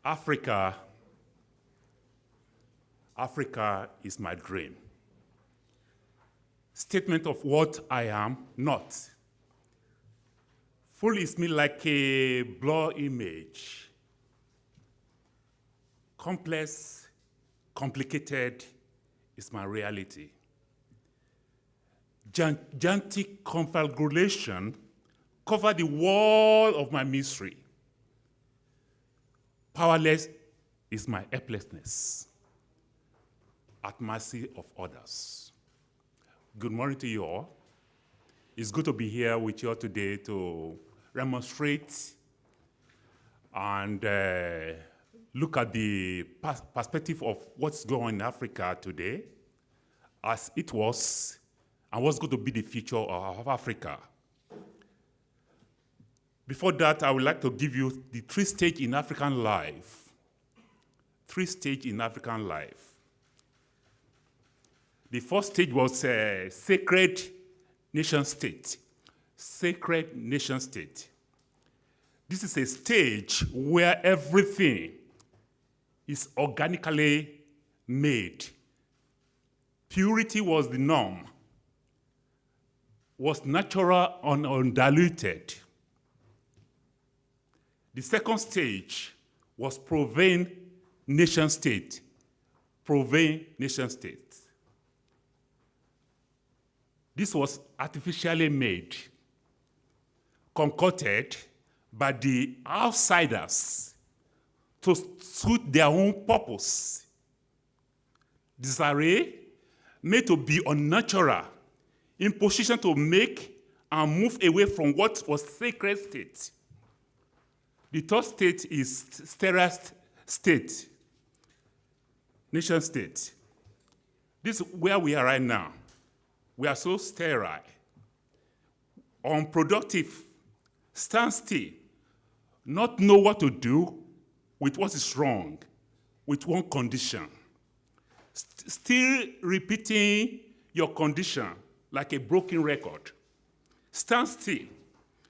Africa is my dream. Statement of what I am not. Full is me like a blur image. Complex, complicated is my reality. Gigantic configuration cover the wall of my mystery. Powerless is my helplessness, at mercy of others. Good morning to you all. It's good to be here with you all today to demonstrate and look at the perspective of what's going on in Africa today, as it was, and what's going to be the future of Africa. Before that, I would like to give you the 3 stages in African life. 3 stages in African life. The first stage was sacred nation state. Sacred nation state. This is a stage where everything is organically made. Purity was the norm, was natural and undiluted. The second stage was proving nation state. Proving nation state. This was artificially made, concocted by the outsiders to suit their own purpose. Disarray, made to be unnatural, in position to make and move away from what was sacred state. The third state is sterile state, nation state. This is where we are right now. We are so sterile, unproductive, stand still, not know what to do with what is wrong, with one condition. Still repeating your condition like a broken record. Stand still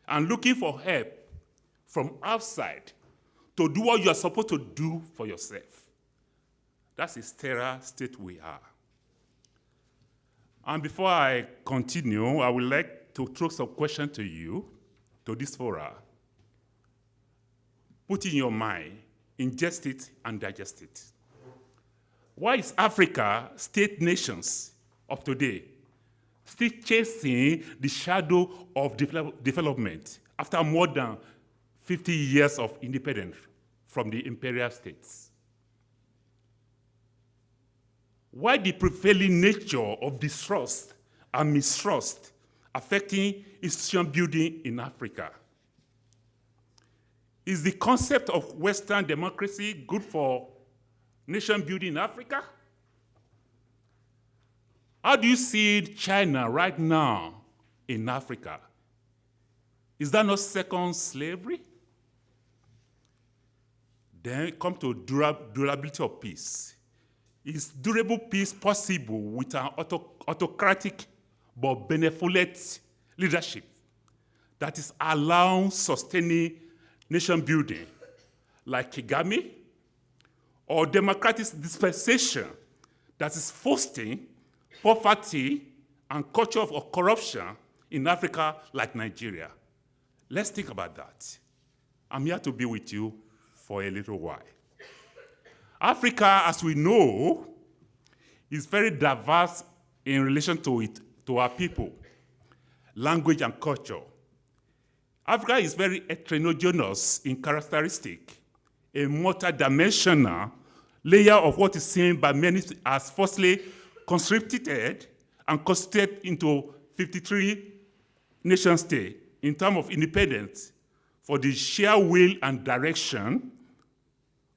and looking for help from outside to do what you are supposed to do for yourself. That's the sterile state we are. And before I continue, I would like to throw some questions to you, to this forum. Put in your mind, ingest it and digest it. Why is Africa, state nations of today, still chasing the shadow of development after more than 50 years of independence from the imperial states? Why the prevailing nature of distrust and mistrust affecting institution building in Africa? Is the concept of Western democracy good for nation building in Africa? How do you see China right now in Africa? Is that not second slavery? Then come to durability of peace. Is durable peace possible with an autocratic but benevolent leadership that is allowing sustaining nation building like Kagame, or democratic dispensation that is fostering poverty and culture of corruption in Africa like Nigeria? Let's think about that. I'm here to be with you for a little while. Africa, as we know, is very diverse in relation to our people, language and culture. Africa is very heterogeneous in characteristic, a multidimensional layer of what is seen by many as firstly conscripted and constituted into 53 nation states in terms of independence for the sheer will and direction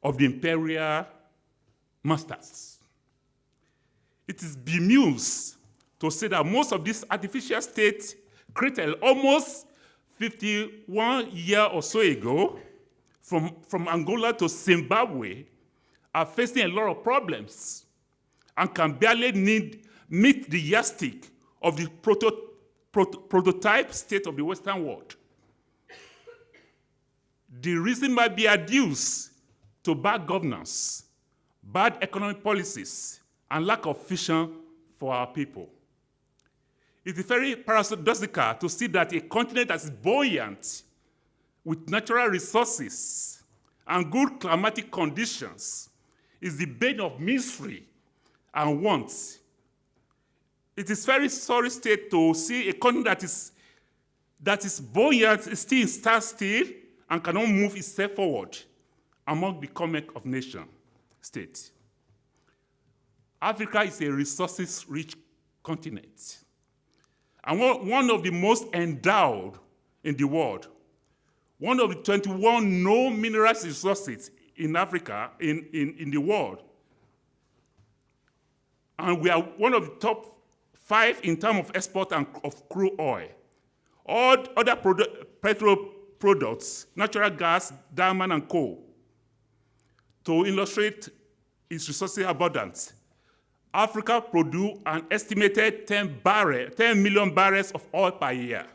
of the imperial masters. It is bemused to say that most of these artificial states created almost 51 years or so ago, from Angola to Zimbabwe, are facing a lot of problems and can barely meet the yardstick of the prototype state of the Western world. The reason might be adduced to bad governance, bad economic policies, and lack of vision for our people. It is very paradoxical to see that a continent that is buoyant with natural resources and good climatic conditions is the bane of misery and want. It is very sorry state to see a continent that is buoyant, still standstill, and cannot move itself forward among the comet of nation states. Africa is a resources-rich continent, and one of the most endowed in the world. One of the 21 known mineral resources in Africa, in the world. And we are one of the top 5 in terms of export of crude oil. All other petrol products, natural gas, diamond, and coal. To illustrate its resources abundance, Africa produces an estimated 10 million barrels of oil per year.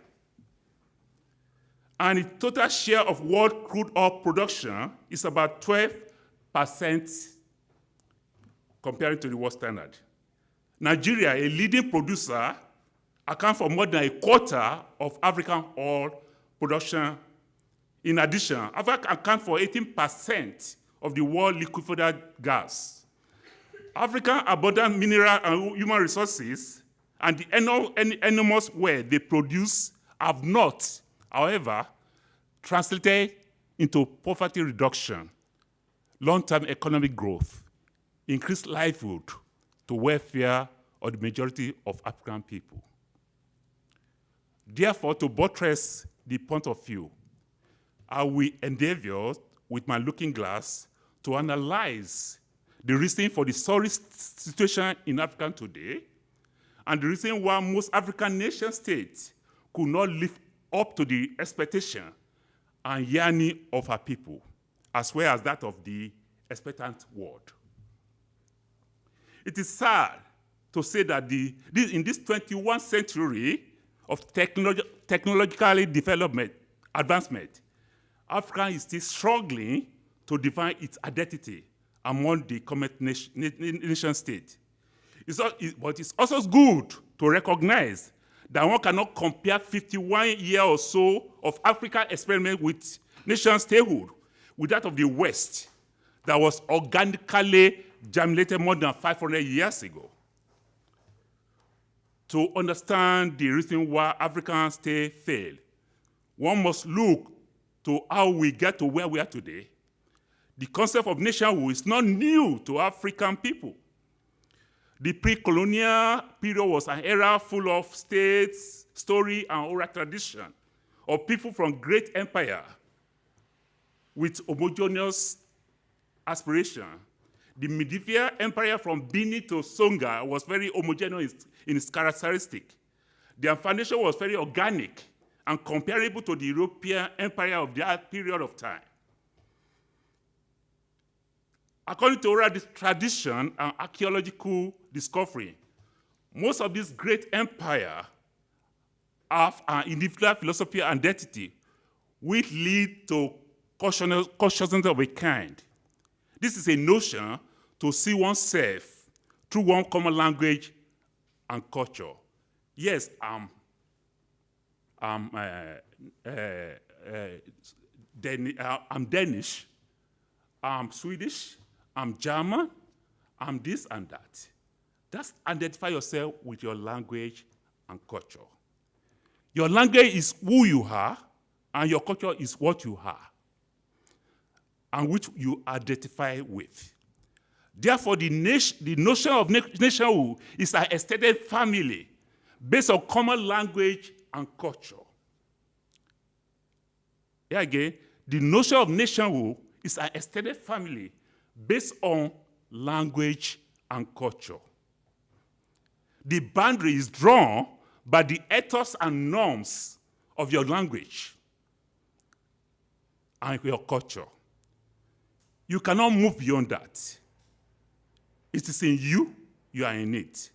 And its total share of world crude oil production is about 12% compared to the world standard. Nigeria, a leading producer, accounts for more than a quarter of African oil production. In addition, Africa accounts for 18% of the world liquefied gas. African abundant mineral and human resources and the enormous wealth they produce have not, however, translated into poverty reduction, long-term economic growth, increased livelihood to welfare of the majority of African people. Therefore, to buttress the point of view, I will endeavor with my looking glass to analyze the reason for the sorry situation in Africa today and the reason why most African nation states could not live up to the expectation and yearning of our people, as well as that of the expectant world. It is sad to say that in this 21st century of technological advancement, Africa is still struggling to define its identity among the comet nation states. But it's also good to recognize that one cannot compare 51 years or so of African experiment with nation statehood with that of the West that was organically germinated more than 500 years ago. To understand the reason why African states failed, one must look to how we get to where we are today. The concept of nationhood is not new to African people. The pre-colonial period was an era full of states, story, and oral tradition of people from great empire with homogeneous aspiration. The medieval empire from Benin to Songa was very homogeneous in its characteristic. Their foundation was very organic and comparable to the European empire of that period of time. According to oral tradition and archaeological discovery, most of these great empires have an individual philosophy and identity, which lead to consciousness of a kind. This is a notion to see oneself through one common language and culture. Yes, I'm Danish, I'm Swedish, I'm German, I'm this and that. Just identify yourself with your language and culture. Your language is who you are, and your culture is what you are, and which you identify with. Therefore, the notion of nationhood is an extended family based on common language and culture. Here again, the notion of nationhood is an extended family based on language and culture. The boundary is drawn by the ethos and norms of your language and your culture. You cannot move beyond that. It is in you, you are in it.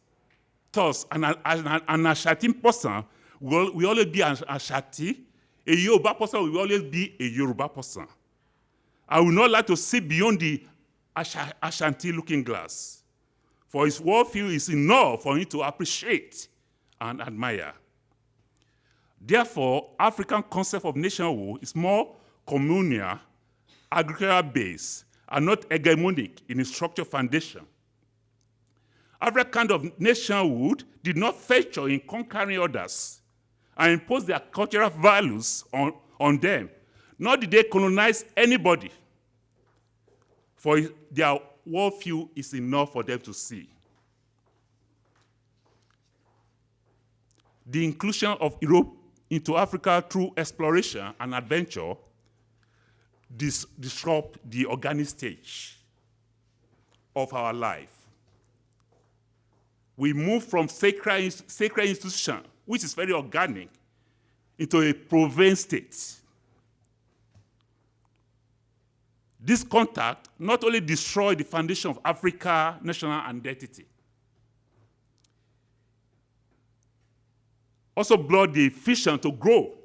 Thus, an Ashanti person will always be an Ashanti. A Yoruba person will always be a Yoruba person. I would not like to see beyond the Ashanti-looking glass, for his worldview is enough for him to appreciate and admire. Therefore, African concept of nationhood is more communal, agricultural-based, and not hegemonic in its structural foundation. African kind of nationhood did not feature in conquering others and impose their cultural values on them, nor did they colonize anybody, for their worldview is enough for them to see. The inclusion of Europe into Africa through exploration and adventure disrupt the organic stage of our life. We move from sacred institution, which is very organic, into a province state. This contact not only destroyed the foundation of Africa's national identity, also blocked the vision to grow,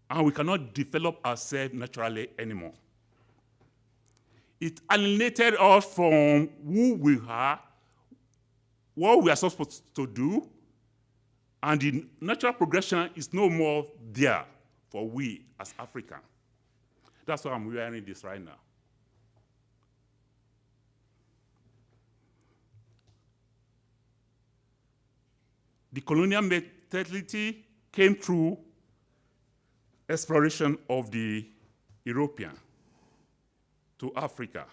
and we cannot develop ourselves naturally anymore. It alienated us from who we are, what we are supposed to do, and the natural progression is no more there for we as Africans. That's why I'm wearing this right now. The colonial mentality came through exploration of the European to Africa.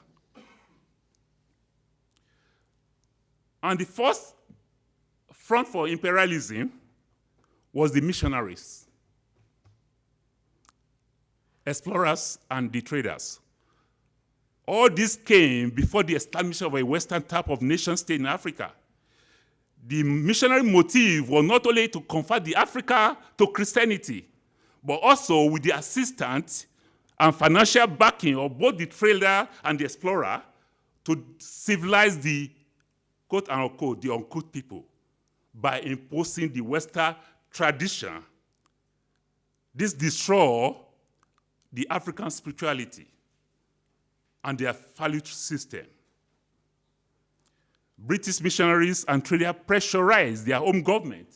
And the first front for imperialism was the missionaries, explorers, and the traders. All this came before the establishment of a Western type of nation state in Africa. The missionary motive was not only to convert the Africa to Christianity, but also with the assistance and financial backing of both the trader and the explorer to civilize the quote unquote, the unquote people by imposing the Western tradition. This destroyed the African spirituality and their value system. British missionaries and traders pressurized their home government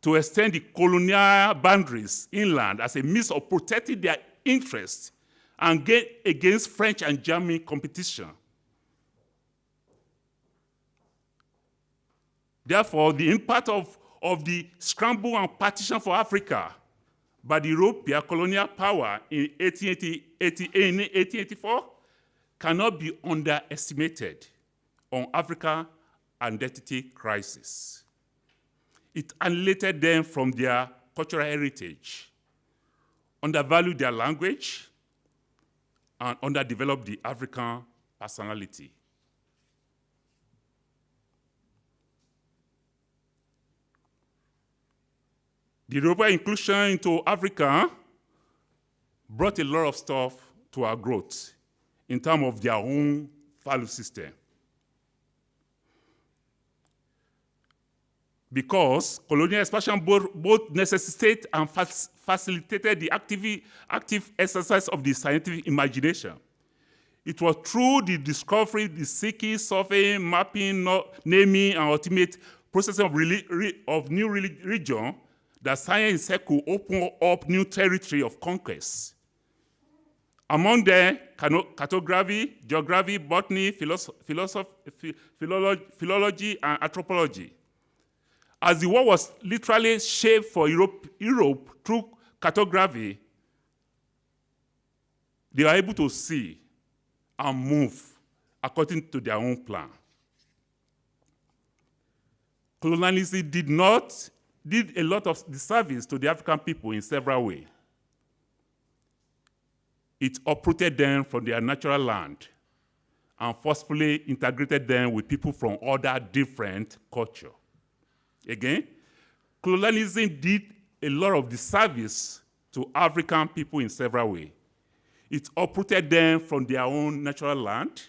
to extend the colonial boundaries inland as a means of protecting their interests and get against French and German competition. Therefore, the impact of the scramble and partition for Africa by the European colonial power in 1884 cannot be underestimated on African identity crisis. It alienated them from their cultural heritage, undervalued their language, and underdeveloped the African personality. The European inclusion into Africa brought a lot of stuff to our growth in terms of their own value system. Because colonial expansion both necessitated and facilitated the active exercise of the scientific imagination. It was through the discovery, the seeking, surveying, mapping, naming, and ultimate processing of new region that science itself could open up new territory of conquest. Among them, cartography, geography, botany, philology, and anthropology. As the world was literally shaped for Europe through cartography, they were able to see and move according to their own plan. Colonialism did a lot of disservice to the African people in several ways. It uprooted them from their natural land and forcefully integrated them with people from other different cultures. Again, colonialism did a lot of disservice to African people in several ways. It uprooted them from their own natural land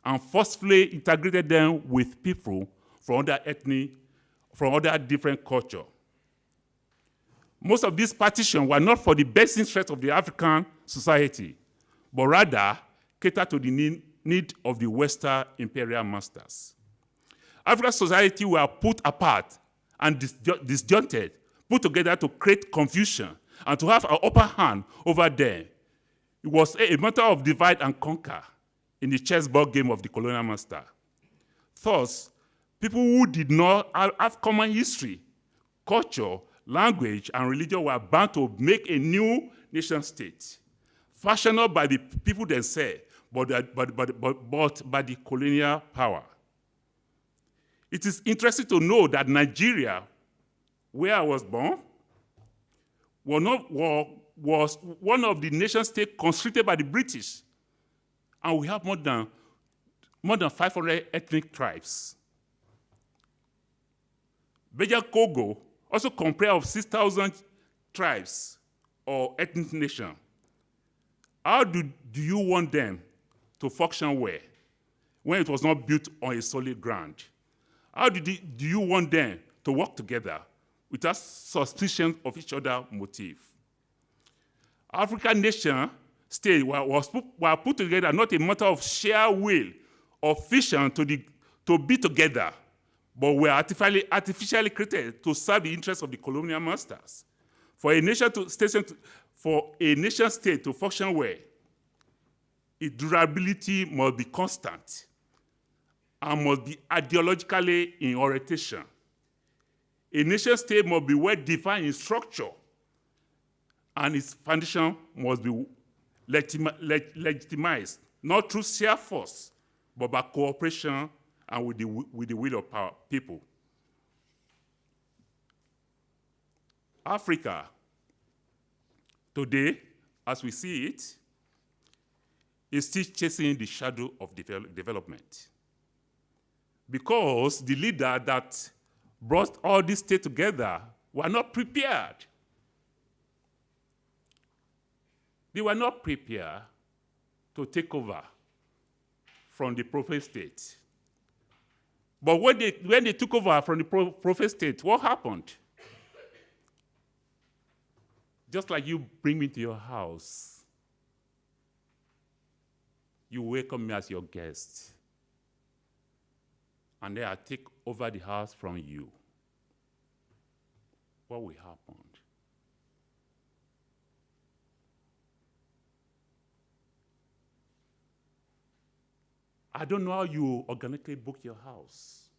and forcefully integrated them with people from other different cultures. Most of these partitions were not for the best interest of the African society, but rather catered to the need of the Western imperial masters. African society were put apart and disjointed, put together to create confusion and to have an upper hand over them. It was a matter of divide and conquer in the chessboard game of the colonial master. Thus, people who did not have common history, culture, language, and religion were bound to make a new nation state, fashioned not by the people themselves, but by the colonial power. It is interesting to know that Nigeria, where I was born, was one of the nation states conscripted by the British, and we have more than 500 ethnic tribes. Bad-Oke also comprised of 6,000 tribes or ethnic nations. How do you want them to function well when it was not built on a solid ground? How do you want them to work together without suspicion of each other's motive? African nation states were put together not a matter of sheer will or vision to be together, but were artificially created to serve the interests of the colonial masters. For a nation state to function well, its durability must be constant and must be ideologically in orientation. A nation state must be well defined in structure, and its foundation must be legitimized, not through sheer force, but by cooperation and with the will of people. Africa, today, as we see it, is still chasing the shadow of development. Because the leader that brought all these states together were not prepared. They were not prepared to take over from the prophet state. But when they took over from the prophet state, what happened? Just like you bring me to your house, you welcome me as your guest, and then I take over the house from you. What will happen? I don't know how you organically book your house.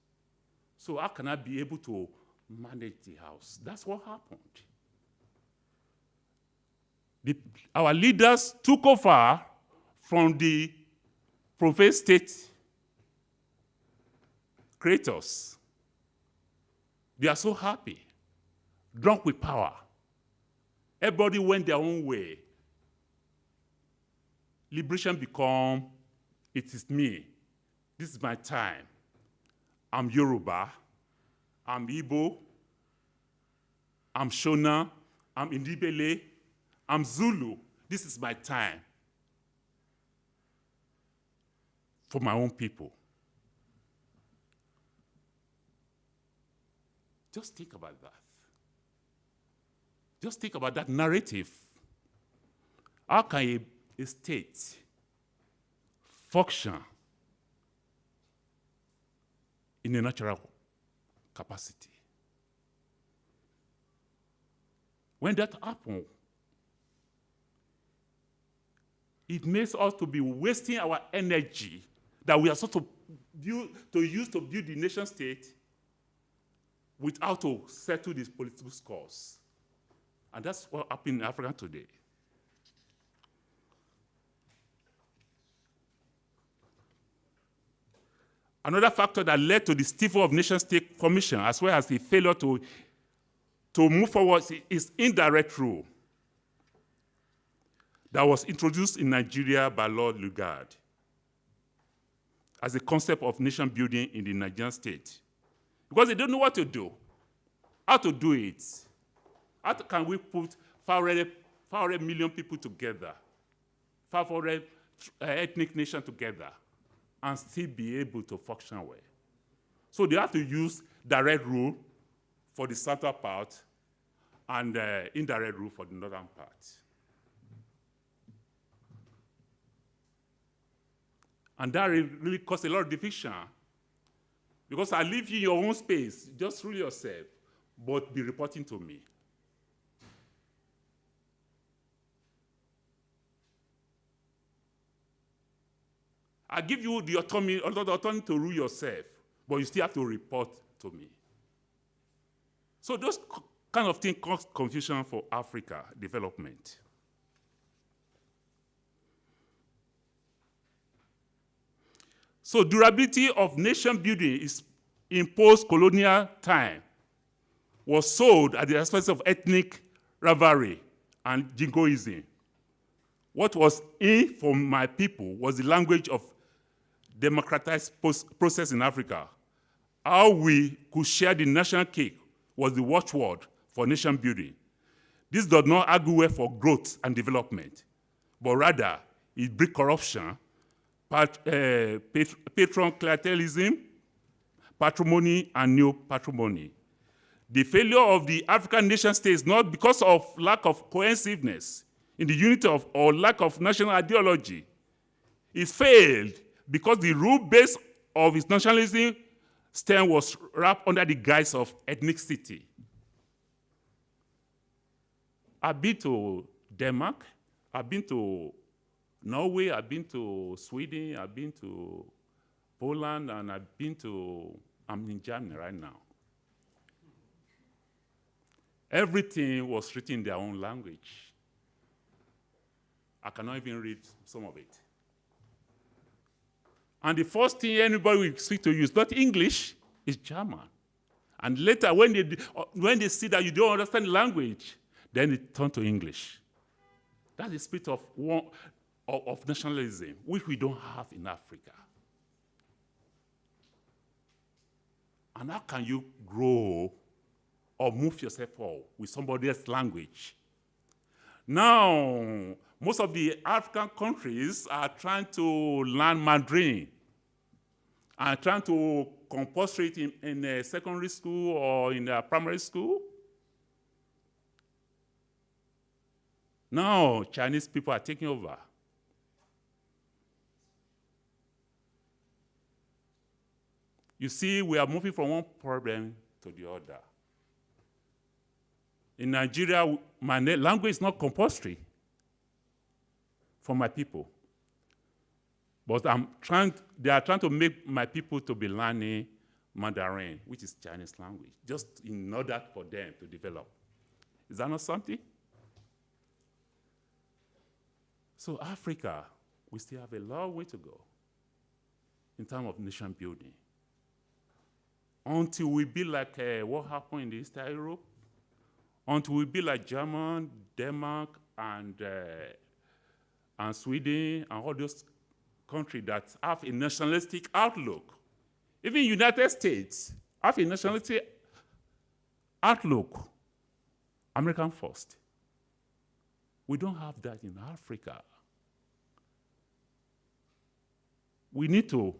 So how can I be able to manage the house? That's what happened. Our leaders took over from the prophet state creators. They are so happy, drunk with power. Everybody went their own way. Liberation become, it is me. This is my time. I'm Yoruba. I'm Igbo. I'm Shona. I'm Indibele. I'm Zulu. This is my time for my own people. Just think about that. Just think about that narrative. How can a state function in a natural capacity? When that happens, it makes us to be wasting our energy that we are supposed to use to build the nation state without to settle these political scores. And that's what happened in Africa today. Another factor that led to the stifle of nation-state formation, as well as the failure to move forward, is indirect rule that was introduced in Nigeria by Lord Lugard as a concept of nation building in the Nigerian state. Because they don't know what to do, how to do it. How can we put 500 million people together, 500 ethnic nations together, and still be able to function well? So they have to use direct rule for the southern part and indirect rule for the northern part. And that really caused a lot of division. Because I leave you in your own space, just rule yourself, but be reporting to me. I give you the autonomy to rule yourself, but you still have to report to me. So those kind of things cause confusion for Africa development. So durability of nation building is in post-colonial time was sold at the expense of ethnic rivalry and jingoism. What was in for my people was the language of democratized process in Africa. How we could share the national cake was the watchword for nation building. This does not argue well for growth and development, but rather it breeds corruption, patron clientelism, patrimony, and neo-patrimony. The failure of the African nation state is not because of lack of cohesiveness in the unity of or lack of national ideology. It failed because the rule base of its nationalism stem was wrapped under the guise of ethnicity. I've been to Denmark, I've been to Norway, I've been to Sweden, I've been to Poland, and I'm in Germany right now. Everything was written in their own language. I cannot even read some of it. And the first thing anybody will speak to you is not English, it's German. And later, when they see that you don't understand the language, then they turn to English. That's the spirit of nationalism, which we don't have in Africa. And how can you grow or move yourself forward with somebody else's language? Now, most of the African countries are trying to learn Mandarin and trying to compulsory it in a secondary school or in a primary school. Now, Chinese people are taking over. You see, we are moving from one problem to the other. In Nigeria, my language is not compulsory for my people. But they are trying to make my people to be learning Mandarin, which is Chinese language, just in order for them to develop. Is that not something? So Africa, we still have a long way to go in terms of nation building. Until we be like what happened in the Eastern Europe, until we be like Germany, Denmark, and Sweden, and all those countries that have a nationalistic outlook. Even United States have a nationalistic outlook. American first. We don't have that in Africa. We need to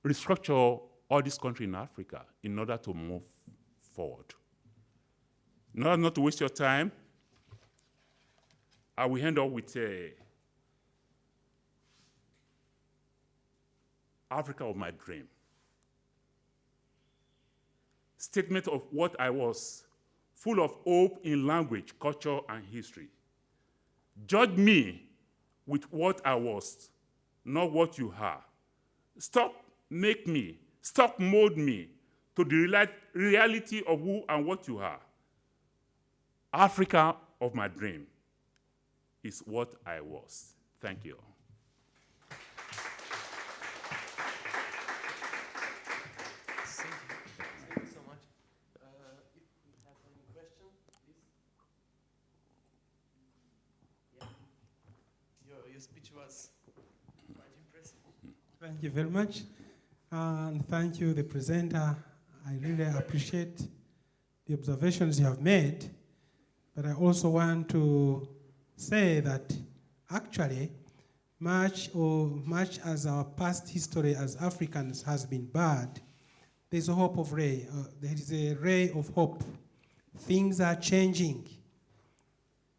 restructure all these countries in Africa in order to move forward. In order not to waste your time, I will end up with Africa of my dream. Statement of what I was, full of hope in language, culture, and history. Judge me with what I was, not what you are. Stop mold me to the reality of who and what you are. Africa of my dream is what I was. Thank you. Thank you so much. If we have any questions, please. Yeah. Your speech was quite impressive. Thank you very much. And thank you, the presenter. I really appreciate the observations you have made. But I also want to say that actually, much as our past history as Africans has been bad, there's a hope of ray. There is a ray of hope things are changing.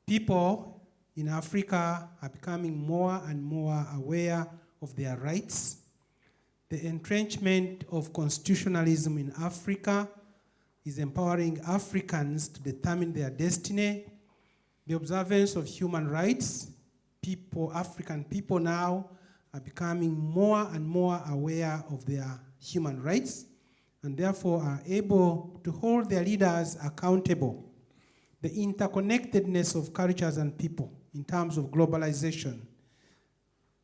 People in Africa are becoming more and more aware of their rights. The entrenchment of constitutionalism in Africa is empowering Africans to determine their destiny. The observance of human rights, African people now are becoming more and more aware of their human rights and therefore are able to hold their leaders accountable. The interconnectedness of cultures and people in terms of globalization.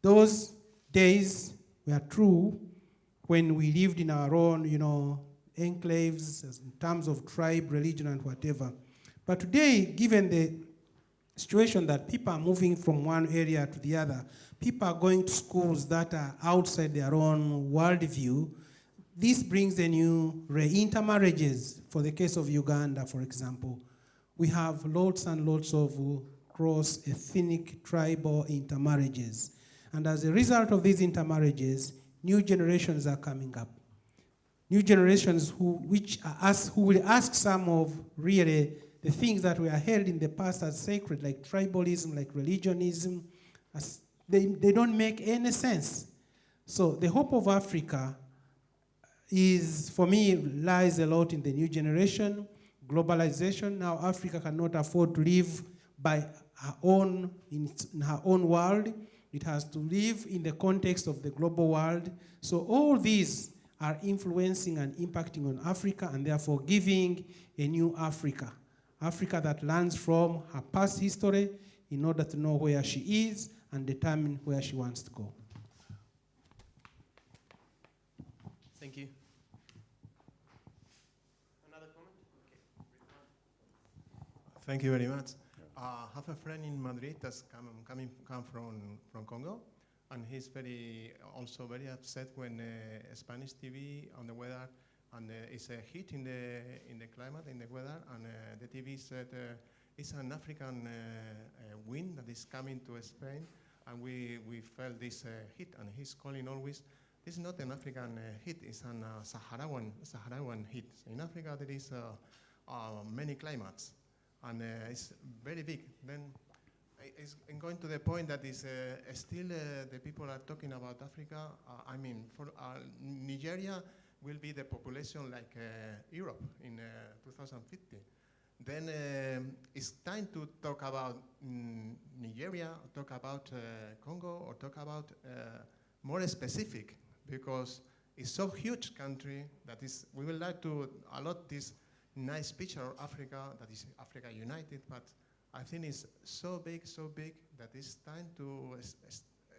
Those days were true when we lived in our own, enclaves in terms of tribe, religion, and whatever. But today, given the situation that people are moving from one area to the other, people are going to schools that are outside their own worldview, this brings a new intermarriages. For the case of Uganda, for example, we have lots and lots of cross-ethnic tribal intermarriages. And as a result of these intermarriages, new generations are coming up. New generations who will ask some of really the things that were held in the past as sacred, like tribalism, like religionism, they don't make any sense. So the hope of Africa is, for me, lies a lot in the new generation, globalization. Now Africa cannot afford to live by her own, in her own world. It has to live in the context of the global world. So all these are influencing and impacting on Africa and therefore giving a new Africa. Africa that learns from her past history in order to know where she is and determine where she wants to go. Thank you. Another comment? Okay. Thank you very much. I have a friend in Madrid that's come from Congo, and he's also very upset when Spanish TV on the weather, and it's a heat in the climate, in the weather, and the TV said it's an African wind that is coming to Spain, and we felt this heat, and he's calling always. This is not an African heat; it's an Saharan heat. In Africa, there is many climates. And it's very big. Then it's going to the point that is still the people are talking about Africa. For Nigeria will be the population like Europe in 2050. Then it's time to talk about Nigeria, talk about Congo, or talk about more specific, because it's so huge country that is. We would like to allot this nice picture of Africa, that is Africa united, but I think it's so big that it's time to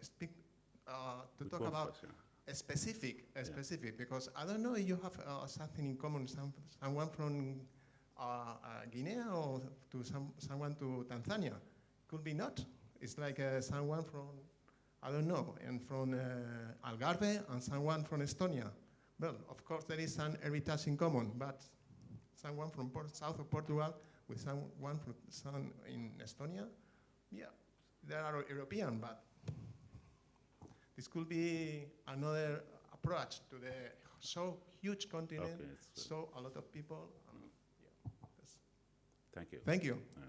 speak, to talk about a specific, because I don't know if you have something in common, someone from Guinea or to someone to Tanzania. Could be not. It's like someone from, I don't know, and from Algarve and someone from Estonia. Well, of course there is some heritage in common, but someone from south of Portugal with someone from in Estonia, yeah, they are European, but this could be another approach to the so huge continent, so a lot of people. Yeah, Thank you. Thank you. Yeah.